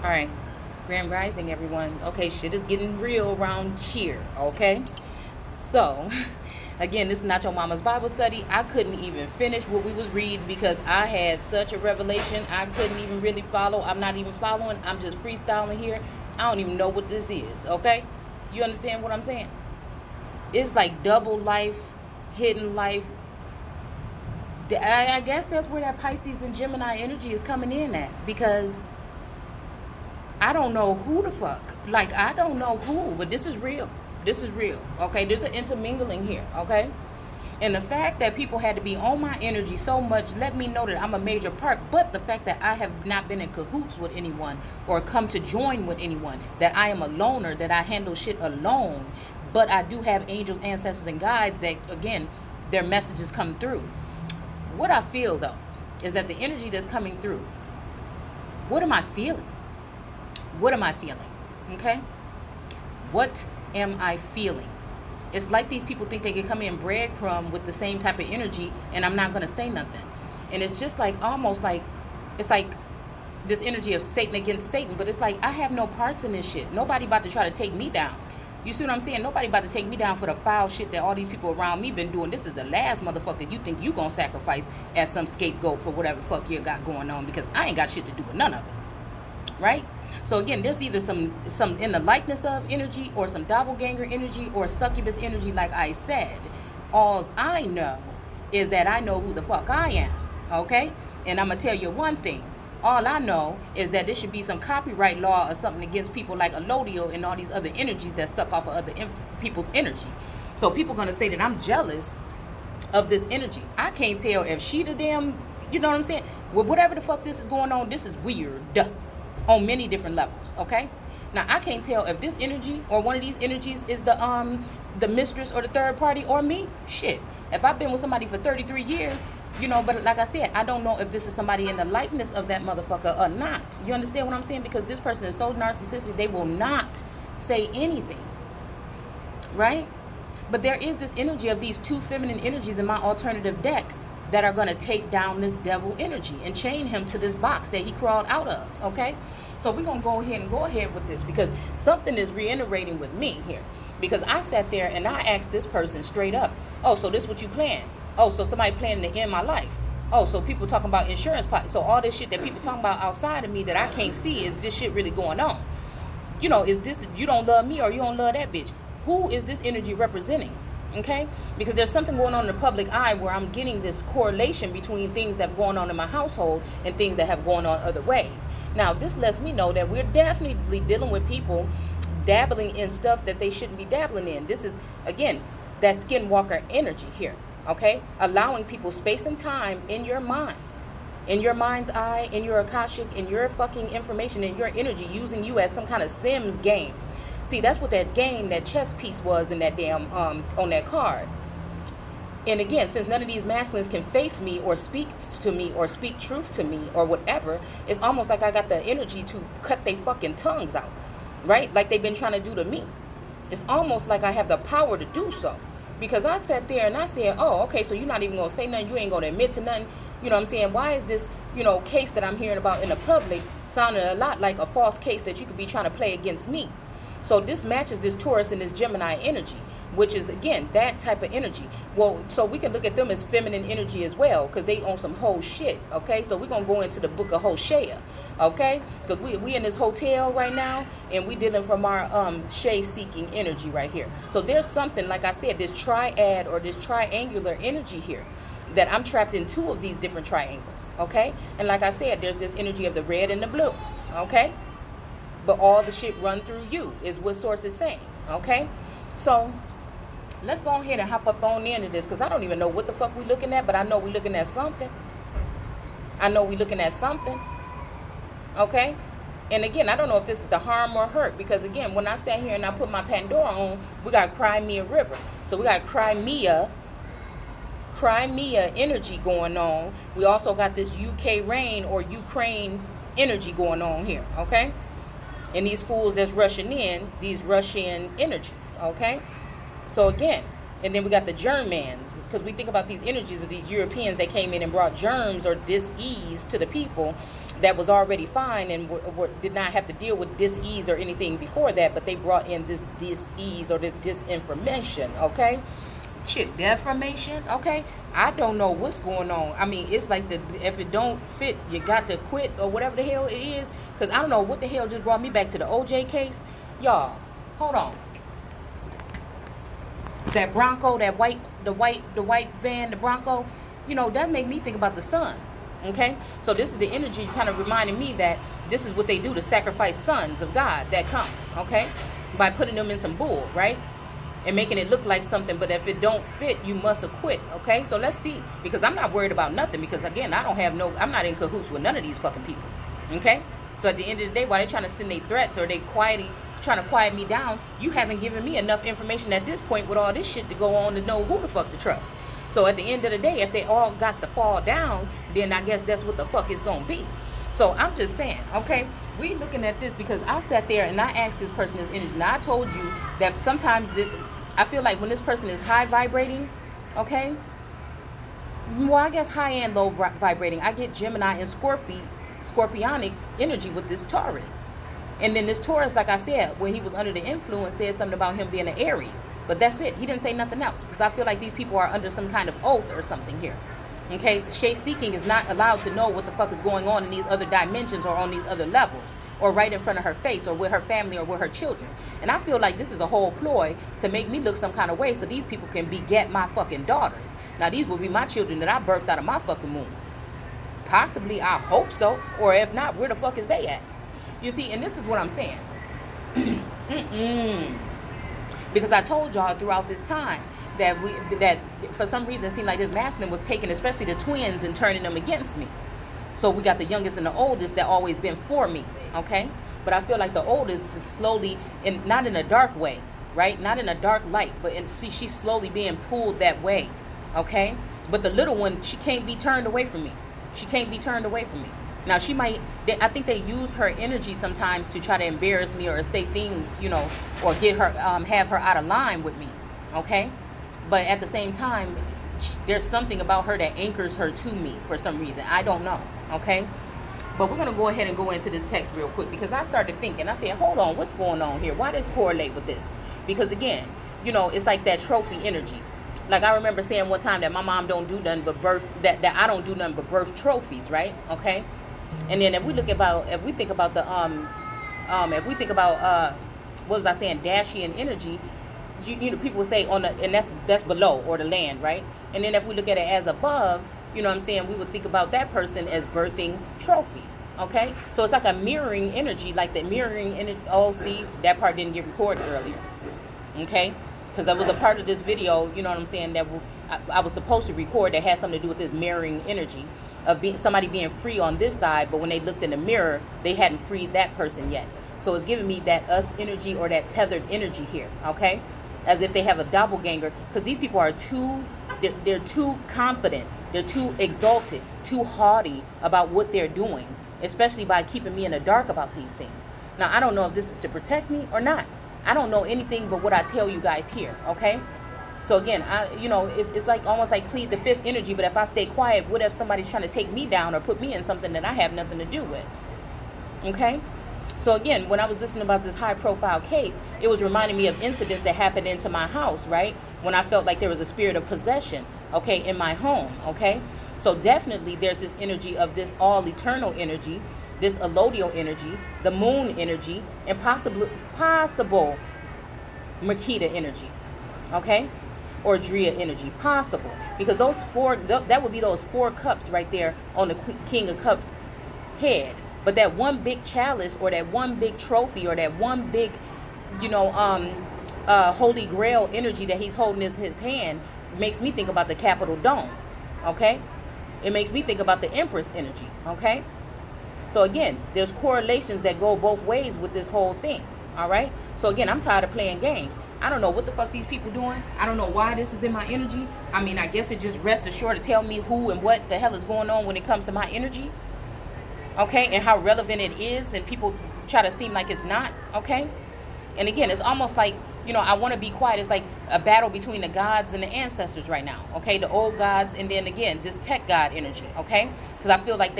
All right, grand rising, everyone. Okay, shit is getting real around here. Okay, so again, this is not your mama's Bible study. I couldn't even finish what we was reading because I had such a revelation. I couldn't even really follow. I'm not even following. I'm just freestyling here. I don't even know what this is. Okay, you understand what I'm saying? It's like double life, hidden life. I guess that's where that Pisces and Gemini energy is coming in at, because I don't know who the fuck. Like, I don't know who, but this is real. This is real, okay? There's an intermingling here, okay? And the fact that people had to be on my energy so much let me know that I'm a major part. But the fact that I have not been in cahoots with anyone or come to join with anyone, that I am a loner, that I handle shit alone, but I do have angels, ancestors, and guides that, again, their messages come through. What I feel, though, is that the energy that's coming through, what am I feeling? What am I feeling? Okay? What am I feeling? It's like these people think they can come in breadcrumb with the same type of energy and I'm not going to say nothing. And it's just like, almost like, it's like this energy of Satan against Satan. But it's like, I have no parts in this shit. Nobody about to try to take me down. You see what I'm saying? Nobody about to take me down for the foul shit that all these people around me been doing. This is the last motherfucker you think you gonna sacrifice as some scapegoat for whatever fuck you got going on, because I ain't got shit to do with none of it. Right? So again, there's either some in the likeness of energy, or some doppelganger energy, or succubus energy, like I said. Alls I know is that I know who the fuck I am. Okay? And I'm gonna tell you one thing. All I know is that there should be some copyright law or something against people like 𝘍𝘢𝘤 and all these other energies that suck off of other people's energy. So people gonna say that I'm jealous of this energy. I can't tell if she the damn, you know what I'm saying? Well, whatever the fuck this is going on, this is weird on many different levels, okay? Now, I can't tell if this energy or one of these energies is the mistress or the third party or me. Shit. If I've been with somebody for 33 years, you know, but like I said, I don't know if this is somebody in the likeness of that motherfucker or not. You understand what I'm saying? Because this person is so narcissistic, they will not say anything. Right? But there is this energy of these two feminine energies in my alternative deck that are going to take down this devil energy and chain him to this box that he crawled out of. Okay? So we're going to go ahead with this, because something is reiterating with me here. Because I sat there and I asked this person straight up, oh, so this what you plan? Oh, so somebody planning to end my life. Oh, so people talking about insurance policy. So all this shit that people talking about outside of me that I can't see, is this shit really going on? You know, is this, you don't love me or you don't love that bitch? Who is this energy representing? Okay? Because there's something going on in the public eye where I'm getting this correlation between things that have going on in my household and things that have going on other ways. Now, this lets me know that we're definitely dealing with people dabbling in stuff that they shouldn't be dabbling in. This is, again, that skinwalker energy here. Okay? Allowing people space and time in your mind, in your mind's eye, in your Akashic, in your fucking information, in your energy, using you as some kind of Sims game. See, that's what that game, that chess piece was in that damn, on that card. And again, since none of these masculines can face me or speak to me or speak truth to me or whatever, it's almost like I got the energy to cut their fucking tongues out. Right? Like they've been trying to do to me. It's almost like I have the power to do so. Because I sat there and I said, oh, okay, so you're not even going to say nothing. You ain't going to admit to nothing. You know what I'm saying? Why is this, you know, case that I'm hearing about in the public sounding a lot like a false case that you could be trying to play against me? So this matches this Taurus and this Gemini energy, which is, again, that type of energy. Well, so we can look at them as feminine energy as well, because they own some whole shit, okay? So we're going to go into the book of Hosea, okay? Because we in this hotel right now, and we dealing from our shade-seeking energy right here. So there's something, like I said, this triad or this triangular energy here, that I'm trapped in two of these different triangles, okay? And like I said, there's this energy of the red and the blue, okay? But all the shit run through you, is what source is saying, okay? So let's go ahead and hop up on into this, because I don't even know what the fuck we looking at, but I know we looking at something. I know we looking at something. Okay? And again, I don't know if this is to harm or hurt, because again, when I sat here and I put my Pandora on, we got Crimea River. So we got Crimea energy going on. We also got this UK rain or Ukraine energy going on here. Okay? And these fools that's rushing in, these Russian energies. Okay? So again, and then we got the Germans, because we think about these energies of these Europeans that came in and brought germs or dis-ease to the people. that was already fine and did not have to deal with dis-ease or anything before that, but they brought in this dis-ease or this disinformation, okay? Shit, deformation, okay? I don't know what's going on. I mean, it's like if it don't fit, you got to quit or whatever the hell it is. Because I don't know what the hell just brought me back to the OJ case. Y'all, hold on. That Bronco, the white van, the Bronco, you know, that made me think about the sun. Okay, so this is the energy kind of reminding me that this is what they do to sacrifice sons of God that come, okay, by putting them in some bull, right, and making it look like something, but if it don't fit, you must acquit, okay? So let's see, because I'm not worried about nothing, because again, I'm not in cahoots with none of these fucking people, okay? So at the end of the day, while they're trying to send their threats or they trying to quiet me down, you haven't given me enough information at this point with all this shit to go on to know who the fuck to trust. So at the end of the day, if they all got to fall down, then I guess that's what the fuck it's gonna be. So I'm just saying, okay, we looking at this because I sat there and I asked this person this energy. Now I told you that sometimes I feel like when this person is high vibrating, okay, well, I guess high and low vibrating, I get Gemini and Scorpionic energy with this Taurus. And then this Taurus, like I said, when he was under the influence, said something about him being an Aries. But that's it. He didn't say nothing else. Because I feel like these people are under some kind of oath or something here. Okay? Shade seeking is not allowed to know what the fuck is going on in these other dimensions or on these other levels. Or right in front of her face or with her family or with her children. And I feel like this is a whole ploy to make me look some kind of way so these people can beget my fucking daughters. Now, these will be my children that I birthed out of my fucking womb. Possibly, I hope so. Or if not, where the fuck is they at? You see, and this is what I'm saying. Because I told y'all throughout this time that for some reason it seemed like this masculine was taking, especially the twins, and turning them against me. So we got the youngest and the oldest that always been for me, okay? But I feel like the oldest is slowly, not in a dark way, right? Not in a dark light, but she's slowly being pulled that way, okay? But the little one, she can't be turned away from me. She can't be turned away from me. Now, I think they use her energy sometimes to try to embarrass me or say things, you know, or get her, have her out of line with me, okay? But at the same time, there's something about her that anchors her to me for some reason. I don't know, okay? But we're going to go ahead and go into this text real quick because I started thinking. I said, hold on, what's going on here? Why does this correlate with this? Because, again, you know, it's like that trophy energy. Like I remember saying one time that my mom don't do nothing but birth, that I don't do nothing but birth trophies, right? Okay? And then if we think about what was I saying, Dashian energy, you know, people would say and that's below, or the land, right? And then if we look at it as above, you know what I'm saying, we would think about that person as birthing trophies, okay? So it's like a mirroring energy, like the mirroring energy. Oh, see, that part didn't get recorded earlier, okay? Because that was a part of this video, you know what I'm saying, that I was supposed to record that had something to do with this mirroring energy of somebody being free on this side, but when they looked in the mirror, they hadn't freed that person yet. So it's giving me that us energy or that tethered energy here, okay? As if they have a doppelganger, because these people are they're too confident, they're too exalted, too haughty about what they're doing, especially by keeping me in the dark about these things. Now, I don't know if this is to protect me or not. I don't know anything but what I tell you guys here, okay? So again, it's like almost like plead the fifth energy, but if I stay quiet, what if somebody's trying to take me down or put me in something that I have nothing to do with? Okay? So again, when I was listening about this high profile case, it was reminding me of incidents that happened into my house, right? When I felt like there was a spirit of possession, okay, in my home, okay? So definitely there's this energy of this all eternal energy, this allodial energy, the moon energy, and possible Makita energy, okay? Or Drea energy, possible, because that would be those 4 cups right there on the King of Cups head. But that one big chalice, or that one big trophy, or that one big, Holy Grail energy that he's holding in his hand makes me think about the Capitol Dome, okay? It makes me think about the Empress energy, okay? So again, there's correlations that go both ways with this whole thing, all right? So again, I'm tired of playing games. I don't know what the fuck these people doing. I don't know why this is in my energy. I mean, I guess it just rests assured to tell me who and what the hell is going on when it comes to my energy. Okay, and how relevant it is, and people try to seem like it's not, okay? And again, it's almost like, I want to be quiet. It's like a battle between the gods and the ancestors right now, okay? The old gods, and then again, this tech god energy, okay? Because I feel like